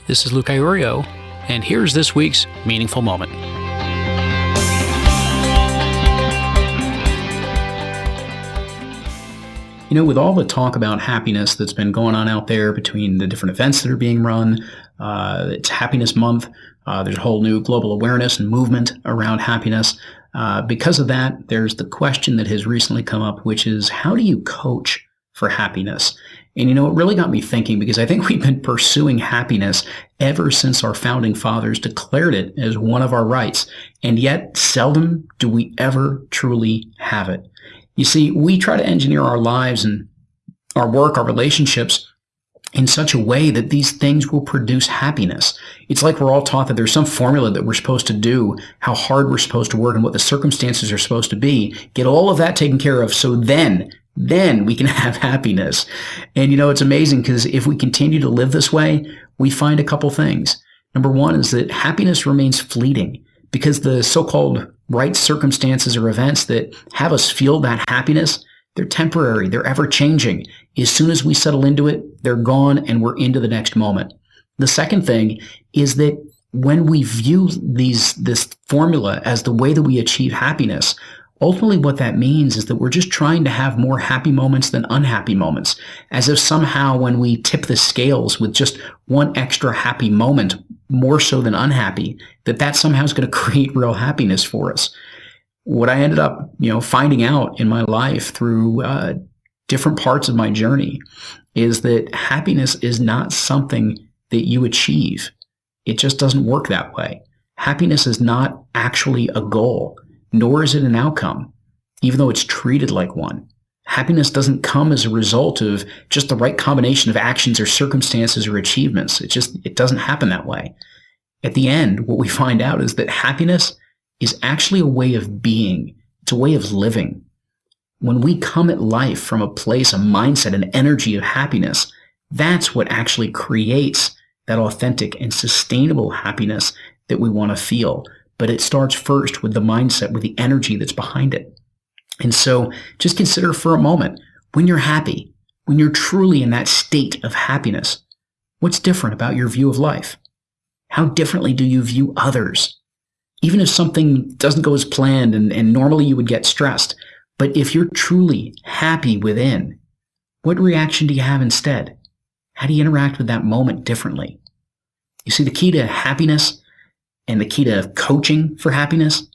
This is Luke Iorio, and here's this week's Meaningful Moment. You know, with all the talk about happiness that's been going on out there between the different events that are being run, it's Happiness Month. There's a whole new global awareness and movement around happiness. Because of that, there's the question that has recently come up, which is, how do you coach for happiness? And, you know, it really got me thinking, because I think we've been pursuing happiness ever since our founding fathers declared it as one of our rights. And yet, seldom do we ever truly have it. You see, we try to engineer our lives and our work, our relationships in such a way that these things will produce happiness. It's like we're all taught that there's some formula that we're supposed to do, how hard we're supposed to work and what the circumstances are supposed to be. Get all of that taken care of, so then we can have happiness. And you know, it's amazing, because if we continue to live this way, we find a couple things. Number one is that happiness remains fleeting, because the so-called right circumstances or events that have us feel that happiness, they're temporary, they're ever-changing. As soon as we settle into it, they're gone and we're into the next moment. The second thing is that when we view this formula as the way that we achieve happiness, ultimately what that means is that we're just trying to have more happy moments than unhappy moments, as if somehow when we tip the scales with just one extra happy moment, more so than unhappy, that somehow is going to create real happiness for us. What I ended up, finding out in my life through different parts of my journey is that happiness is not something that you achieve. It just doesn't work that way. Happiness is not actually a goal, nor is it an outcome, even though it's treated like one. Happiness doesn't come as a result of just the right combination of actions or circumstances or achievements. It doesn't happen that way. At the end, what we find out is that happiness is actually a way of being. It's a way of living. When we come at life from a place, a mindset, an energy of happiness, that's what actually creates that authentic and sustainable happiness that we want to feel. But it starts first with the mindset, with the energy that's behind it. And so just consider for a moment, when you're happy, when you're truly in that state of happiness, what's different about your view of life? How differently do you view others? Even if something doesn't go as planned and normally you would get stressed, but if you're truly happy within, what reaction do you have instead? How do you interact with that moment differently? You see, the key to happiness and the key to coaching for happiness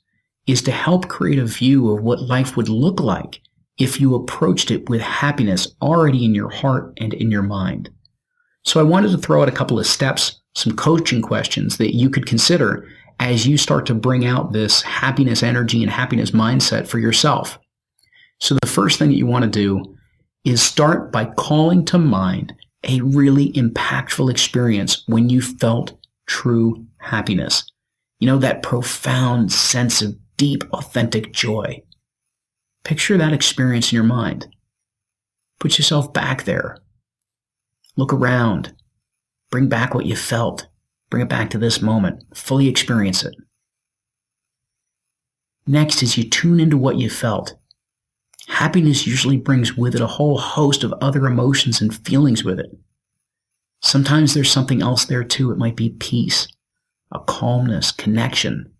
is to help create a view of what life would look like if you approached it with happiness already in your heart and in your mind. So I wanted to throw out a couple of steps, some coaching questions that you could consider as you start to bring out this happiness energy and happiness mindset for yourself. So the first thing that you want to do is start by calling to mind a really impactful experience when you felt true happiness. You know, that profound sense of deep, authentic joy. Picture that experience in your mind. Put yourself back there. Look around. Bring back what you felt. Bring it back to this moment. Fully experience it. Next, as you tune into what you felt, happiness usually brings with it a whole host of other emotions and feelings with it. Sometimes there's something else there too. It might be peace, a calmness, connection.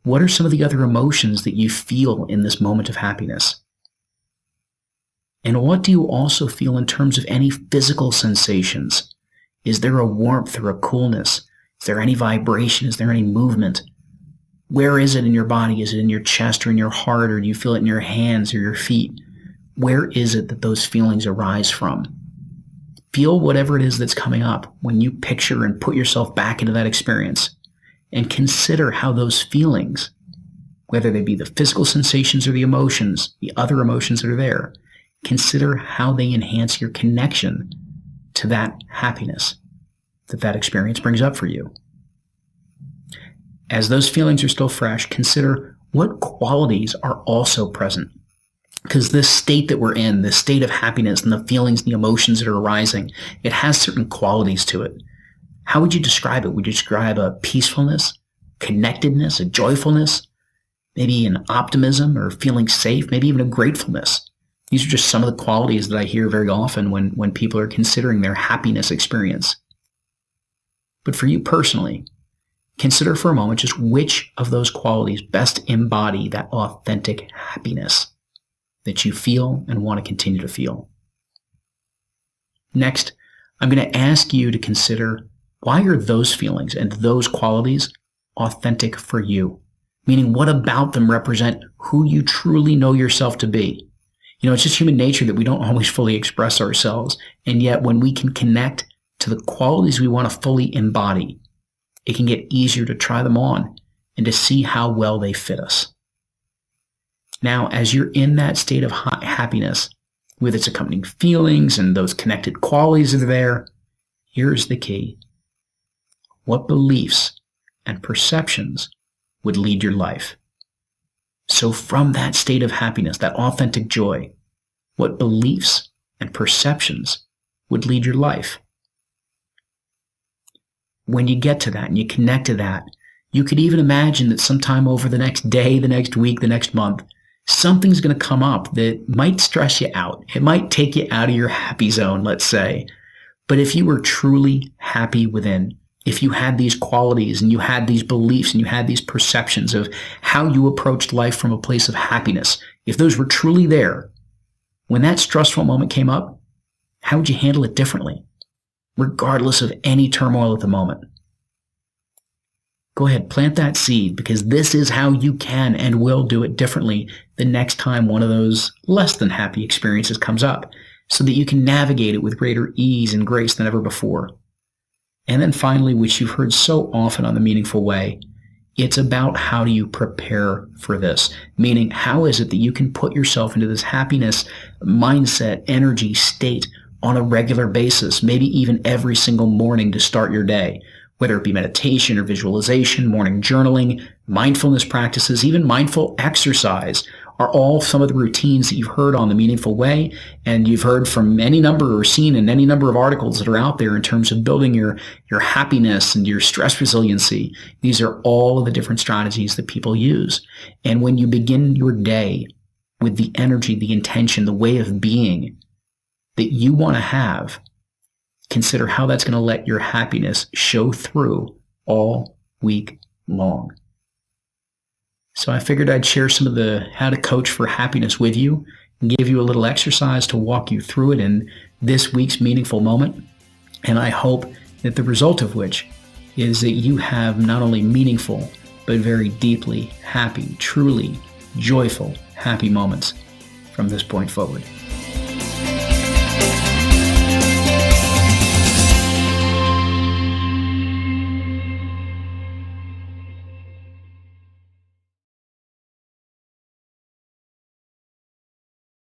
What are some of the other emotions that you feel in this moment of happiness? And what do you also feel in terms of any physical sensations? Is there a warmth or a coolness? Is there any vibration? Is there any movement? Where is it in your body? Is it in your chest or in your heart, or do you feel it in your hands or your feet? Where is it that those feelings arise from? Feel whatever it is that's coming up when you picture and put yourself back into that experience, and consider how those feelings, whether they be the physical sensations or the emotions, the other emotions that are there, consider how they enhance your connection to that happiness that experience brings up for you. As those feelings are still fresh, consider what qualities are also present. Because this state that we're in, this state of happiness and the feelings and the emotions that are arising, it has certain qualities to it. How would you describe it? Would you describe a peacefulness, connectedness, a joyfulness, maybe an optimism or feeling safe, maybe even a gratefulness? These are just some of the qualities that I hear very often when people are considering their happiness experience. But for you personally, consider for a moment just which of those qualities best embody that authentic happiness that you feel and want to continue to feel. Next, I'm going to ask you to consider, why are those feelings and those qualities authentic for you? Meaning, what about them represent who you truly know yourself to be? It's just human nature that we don't always fully express ourselves. And yet when we can connect to the qualities we want to fully embody, it can get easier to try them on and to see how well they fit us. Now, as you're in that state of happiness, with its accompanying feelings and those connected qualities that are there, here's the key. What beliefs and perceptions would lead your life? So from that state of happiness, that authentic joy, what beliefs and perceptions would lead your life? When you get to that and you connect to that, you could even imagine that sometime over the next day, the next week, the next month, something's going to come up that might stress you out. It might take you out of your happy zone, let's say. But if you were truly happy within, if you had these qualities and you had these beliefs and you had these perceptions of how you approached life from a place of happiness, if those were truly there, when that stressful moment came up, how would you handle it differently, regardless of any turmoil at the moment? Go ahead, plant that seed, because this is how you can and will do it differently the next time one of those less than happy experiences comes up, so that you can navigate it with greater ease and grace than ever before. And then finally, which you've heard so often on The Meaningful Way, it's about how do you prepare for this? Meaning, how is it that you can put yourself into this happiness mindset, energy, state on a regular basis, maybe even every single morning to start your day? Whether it be meditation or visualization, morning journaling, mindfulness practices, even mindful exercise are all some of the routines that you've heard on The Meaningful Way, and you've heard from any number or seen in any number of articles that are out there in terms of building your happiness and your stress resiliency. These are all of the different strategies that people use. And when you begin your day with the energy, the intention, the way of being that you want to have, consider how that's going to let your happiness show through all week long. So I figured I'd share some of the how to coach for happiness with you and give you a little exercise to walk you through it in this week's meaningful moment. And I hope that the result of which is that you have not only meaningful, but very deeply happy, truly joyful, happy moments from this point forward.